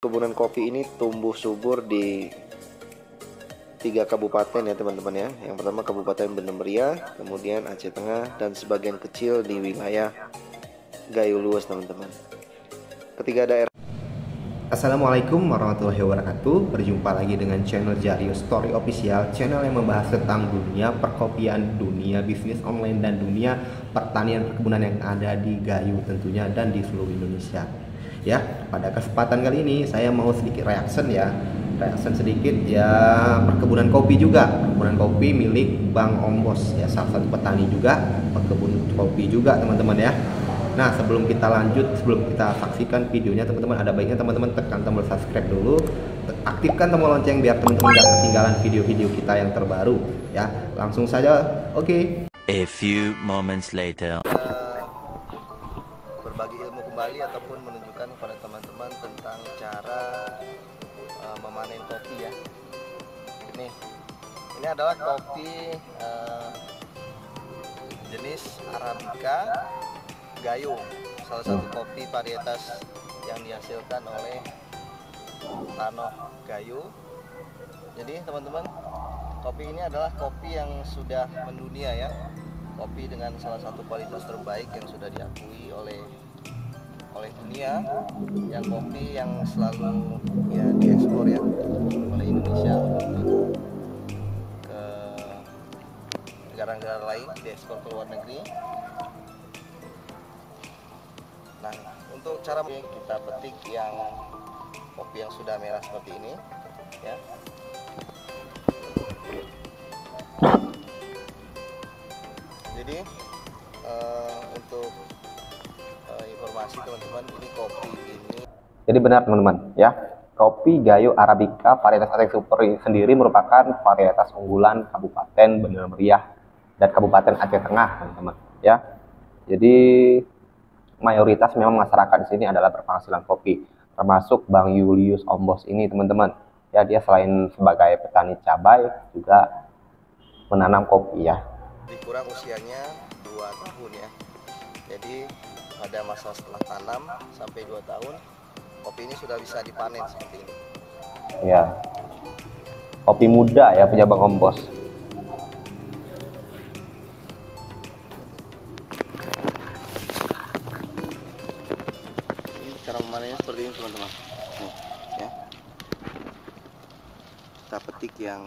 Perkebunan kopi ini tumbuh subur di 3 kabupaten ya teman-teman ya. Yang pertama Kabupaten Bener Meriah, kemudian Aceh Tengah, dan sebagian kecil di wilayah Gayo Luas teman-teman. Ketiga daerah. Assalamualaikum warahmatullahi wabarakatuh. Berjumpa lagi dengan channel Jario Story Official, channel yang membahas tentang dunia perkopian, dunia bisnis online, dan dunia pertanian perkebunan yang ada di Gayo tentunya dan di seluruh Indonesia. Ya, pada kesempatan kali ini saya mau sedikit reaction sedikit ya, perkebunan kopi juga, perkebunan kopi milik Bang Ombos ya, salah satu petani juga, pekebun kopi juga teman-teman ya. Nah, sebelum kita lanjut, sebelum kita saksikan videonya teman-teman, ada baiknya teman-teman tekan tombol subscribe dulu, aktifkan tombol lonceng biar teman-teman gak ketinggalan video-video kita yang terbaru ya. Langsung saja, oke. A few moments later. Berbagi ilmu kembali ataupun menunjukkan kepada teman-teman tentang cara memanen kopi ya. Ini adalah kopi jenis Arabica Gayo, salah satu kopi varietas yang dihasilkan oleh tanah Gayo. Jadi teman-teman, kopi ini adalah kopi yang sudah mendunia ya, kopi dengan salah satu kualitas terbaik yang sudah diakui oleh dunia, yang kopi yang selalu ya diekspor ya oleh Indonesia untuk ke negara-negara lain, diekspor ke luar negeri. Nah, untuk cara kita petik yang kopi yang sudah merah seperti ini ya. Jadi untuk informasi teman-teman, ini kopi ini. Jadi benar teman-teman ya, kopi Gayo Arabica varietas Aceh Super ini sendiri merupakan varietas unggulan Kabupaten Bener Meriah dan Kabupaten Aceh Tengah teman-teman ya. Jadi mayoritas memang masyarakat di sini adalah berpenghasilan kopi, termasuk Bang Julius Ombos ini teman-teman ya. Dia selain sebagai petani cabai juga menanam kopi ya. Dikurang usianya 2 tahun ya. Jadi pada masa setelah tanam sampai 2 tahun, kopi ini sudah bisa dipanen seperti ini Ya, kopi muda ya punya Bang Ombos. Cara memanennya seperti ini teman-teman. Ya, kita petik yang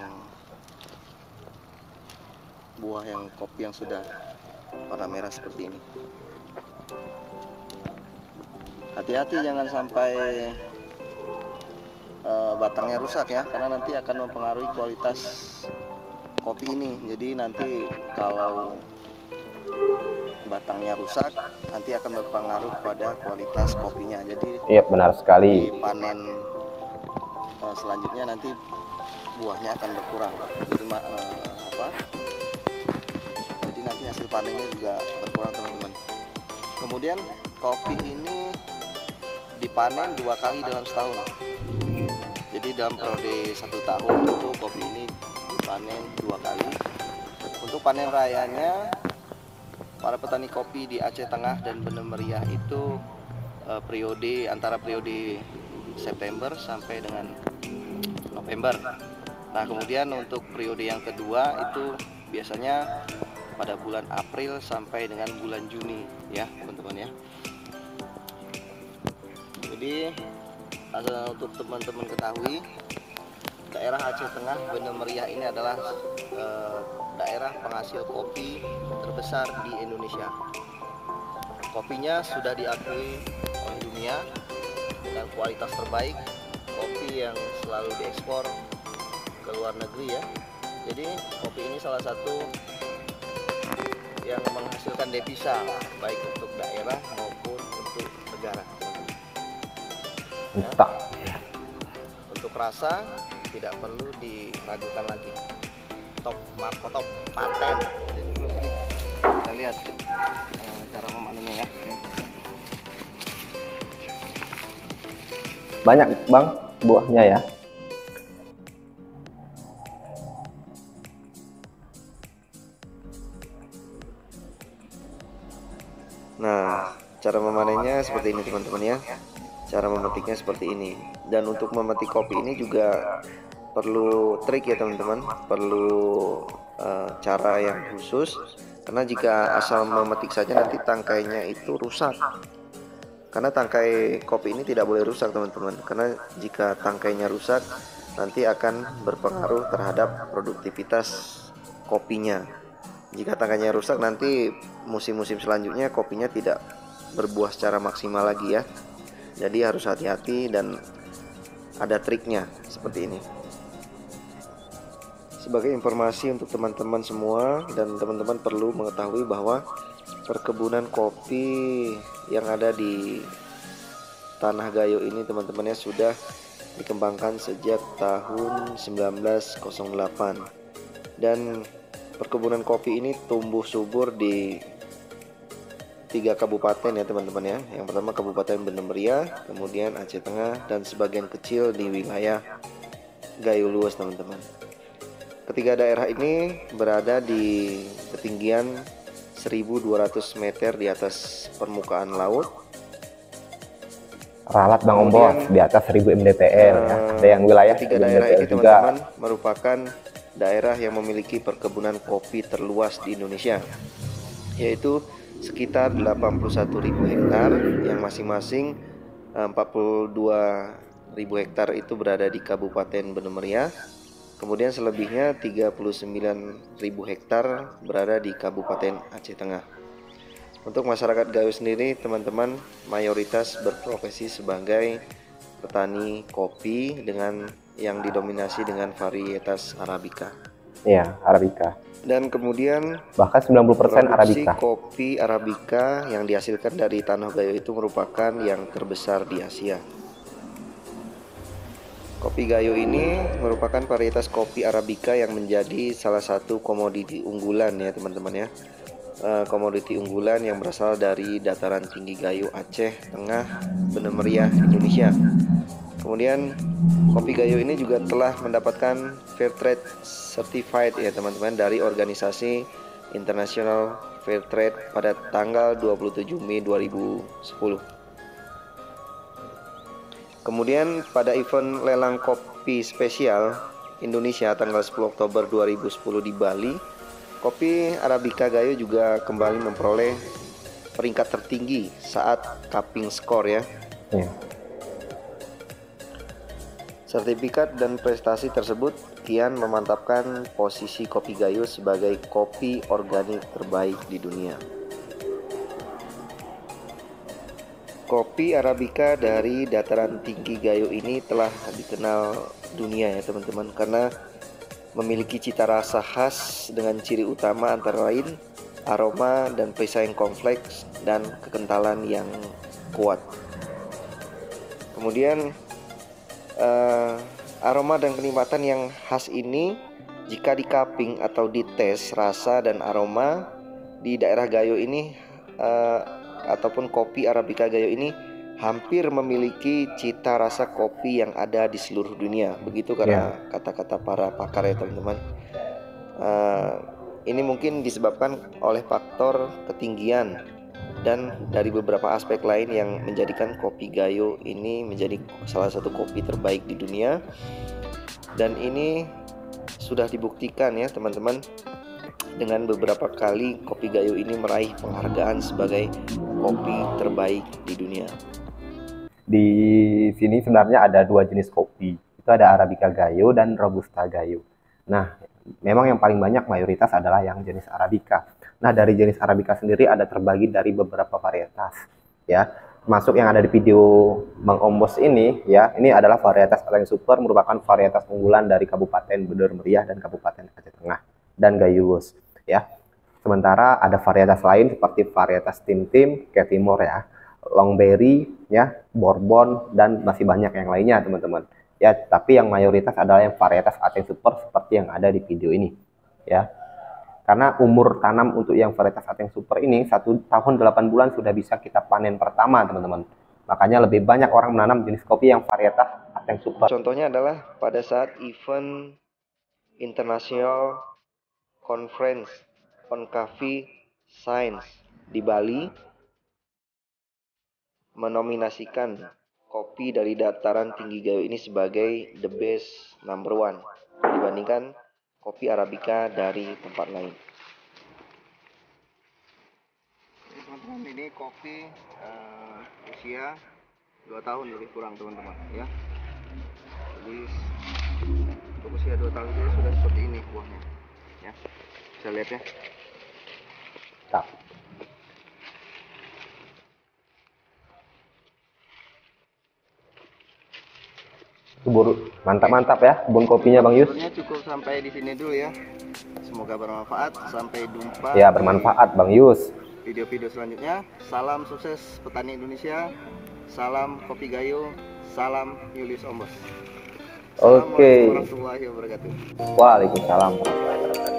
buah yang kopi yang sudah warna merah seperti ini. Hati-hati jangan sampai batangnya rusak ya, karena nanti akan mempengaruhi kualitas kopi ini. Jadi nanti kalau batangnya rusak, nanti akan berpengaruh pada kualitas kopinya. Jadi Iya benar sekali. di panen selanjutnya nanti buahnya akan berkurang. Jadi nanti hasil panennya juga berkurang teman-teman. Kemudian kopi ini dipanen 2 kali dalam setahun. Jadi dalam periode 1 tahun itu kopi ini dipanen 2 kali. Untuk panen rayanya, para petani kopi di Aceh Tengah dan Bener Meriah itu antara periode September sampai dengan November. Nah, kemudian untuk periode yang kedua itu biasanya pada bulan April sampai dengan bulan Juni ya teman-teman ya. Jadi untuk teman-teman ketahui, daerah Aceh Tengah Bener Meriah ini adalah daerah penghasil kopi terbesar di Indonesia. Kopinya sudah diakui oleh dunia dengan kualitas terbaik, kopi yang selalu diekspor ke luar negeri ya. Jadi kopi ini salah satu yang menghasilkan devisa baik untuk daerah maupun untuk negara. Ya. Untuk rasa tidak perlu diragukan lagi. Top paten. Kita lihat cara memanennya ya. Banyak Bang buahnya ya. Nah, cara memanennya seperti ini teman-teman ya. Cara memetiknya seperti ini. Dan untuk memetik kopi ini juga perlu trik ya teman-teman, perlu cara yang khusus, karena jika asal memetik saja nanti tangkainya itu rusak. Karena tangkai kopi ini tidak boleh rusak teman-teman, karena jika tangkainya rusak nanti akan berpengaruh terhadap produktivitas kopinya. Jika tangkainya rusak nanti musim-musim selanjutnya kopinya tidak berbuah secara maksimal lagi ya. Jadi harus hati-hati dan ada triknya seperti ini. Sebagai informasi untuk teman-teman semua, dan teman-teman perlu mengetahui bahwa perkebunan kopi yang ada di Tanah Gayo ini teman-temannya sudah dikembangkan sejak tahun 1908, dan perkebunan kopi ini tumbuh subur di 3 kabupaten ya teman-teman ya. Yang pertama Kabupaten Bener Meriah, kemudian Aceh Tengah, dan sebagian kecil di wilayah Gayo Luas teman-teman. Ketiga daerah ini berada di ketinggian 1.200 meter di atas permukaan laut. Ralat Bang Ombos di atas 1000 mdpl ya. Ada yang wilayah ketiga 1000 daerah mdpl ini juga. teman-teman merupakan daerah yang memiliki perkebunan kopi terluas di Indonesia, yaitu sekitar 81.000 hektar, yang masing-masing 42.000 hektar itu berada di Kabupaten Bener Meriah. Kemudian selebihnya 39.000 hektar berada di Kabupaten Aceh Tengah. Untuk masyarakat Gayo sendiri teman-teman mayoritas berprofesi sebagai petani kopi dengan yang didominasi dengan varietas Arabica. Iya, Arabica. Dan kemudian Bahkan 90% produksi Arabica. kopi Arabica yang dihasilkan dari Tanah Gayo itu merupakan yang terbesar di Asia. Kopi Gayo ini merupakan varietas kopi Arabica yang menjadi salah satu komoditi unggulan ya teman-teman ya. Komoditi unggulan yang berasal dari dataran tinggi Gayo Aceh Tengah, Bener Meriah, Indonesia. Kemudian kopi Gayo ini juga telah mendapatkan Fair Trade Certified ya teman-teman dari organisasi International Fair Trade pada tanggal 27 Mei 2010. Kemudian pada event lelang kopi spesial Indonesia tanggal 10 Oktober 2010 di Bali, kopi Arabica Gayo juga kembali memperoleh peringkat tertinggi saat cupping score ya. Iya. Sertifikat dan prestasi tersebut kian memantapkan posisi kopi Gayo sebagai kopi organik terbaik di dunia. Kopi Arabica dari dataran tinggi Gayo ini telah dikenal dunia ya teman-teman, karena memiliki cita rasa khas dengan ciri utama antara lain aroma dan perisa yang kompleks dan kekentalan yang kuat. Kemudian aroma dan kenikmatan yang khas ini jika di cupping atau dites rasa dan aroma di daerah Gayo ini ataupun kopi Arabica Gayo ini hampir memiliki cita rasa kopi yang ada di seluruh dunia. Begitu karena kata-kata para pakar ya teman-teman. Ini mungkin disebabkan oleh faktor ketinggian dan dari beberapa aspek lain yang menjadikan kopi Gayo ini menjadi salah satu kopi terbaik di dunia. Dan ini sudah dibuktikan ya teman-teman, dengan beberapa kali kopi Gayo ini meraih penghargaan sebagai kopi terbaik di dunia. Di sini sebenarnya ada 2 jenis kopi. Itu ada Arabica Gayo dan Robusta Gayo. Nah, memang yang paling banyak mayoritas adalah yang jenis Arabica. Nah, dari jenis Arabica sendiri ada terbagi dari beberapa varietas ya. Masuk yang ada di video Bang Ombos ini ya. Ini adalah varietas Ateng Super, merupakan varietas unggulan dari Kabupaten Bener Meriah dan Kabupaten Aceh Tengah dan Gayo Luas ya. Sementara ada varietas lain seperti varietas Tim Tim, Cat Timor ya, Longberry ya, Bourbon, dan masih banyak yang lainnya teman-teman ya. Tapi yang mayoritas adalah yang varietas Ateng Super seperti yang ada di video ini ya. Karena umur tanam untuk yang varietas Ateng Super ini 1 tahun 8 bulan sudah bisa kita panen pertama teman-teman. Makanya lebih banyak orang menanam jenis kopi yang varietas Ateng Super. Contohnya adalah pada saat event International Conference on Coffee Science di Bali menominasikan kopi dari dataran tinggi Gayo ini sebagai the best number one dibandingkan kopi Arabica dari tempat lain. Ini teman-teman, ini kopi usia 2 tahun lebih kurang teman-teman ya. Jadi untuk usia 2 tahun itu sudah seperti ini buahnya ya. Bisa lihat ya. Tak. Mantap-mantap ya kebun kopinya Bang Yus. Sebenarnya cukup sampai di sini dulu ya. Semoga bermanfaat. Sampai jumpa Ya, bermanfaat Bang Yus. video-video selanjutnya. Salam sukses petani Indonesia. Salam kopi Gayo. Salam Julius Ombos. Oke. Assalamualaikum warahmatullahi wabarakatuh. Waalaikumsalam warahmatullahi wabarakatuh.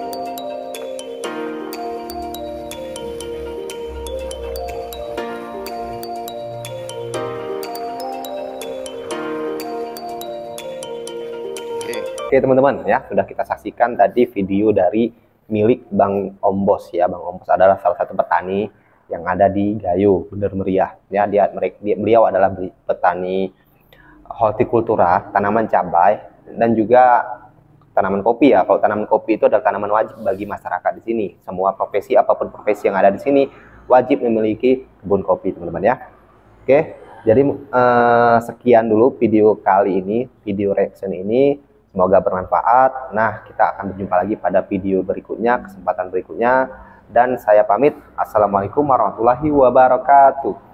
Oke teman-teman ya, sudah kita saksikan tadi video dari milik Bang Ombos ya. Bang Ombos adalah salah satu petani yang ada di Gayo, Bener Meriah ya. Beliau adalah petani hortikultura, tanaman cabai dan juga tanaman kopi ya. Kalau tanaman kopi itu adalah tanaman wajib bagi masyarakat di sini. Semua profesi, apapun profesi yang ada di sini wajib memiliki kebun kopi teman-teman ya. Oke, jadi sekian dulu video kali ini, video reaction ini. Semoga bermanfaat. Nah, kita akan berjumpa lagi pada video berikutnya, kesempatan berikutnya. Dan saya pamit. Assalamualaikum warahmatullahi wabarakatuh.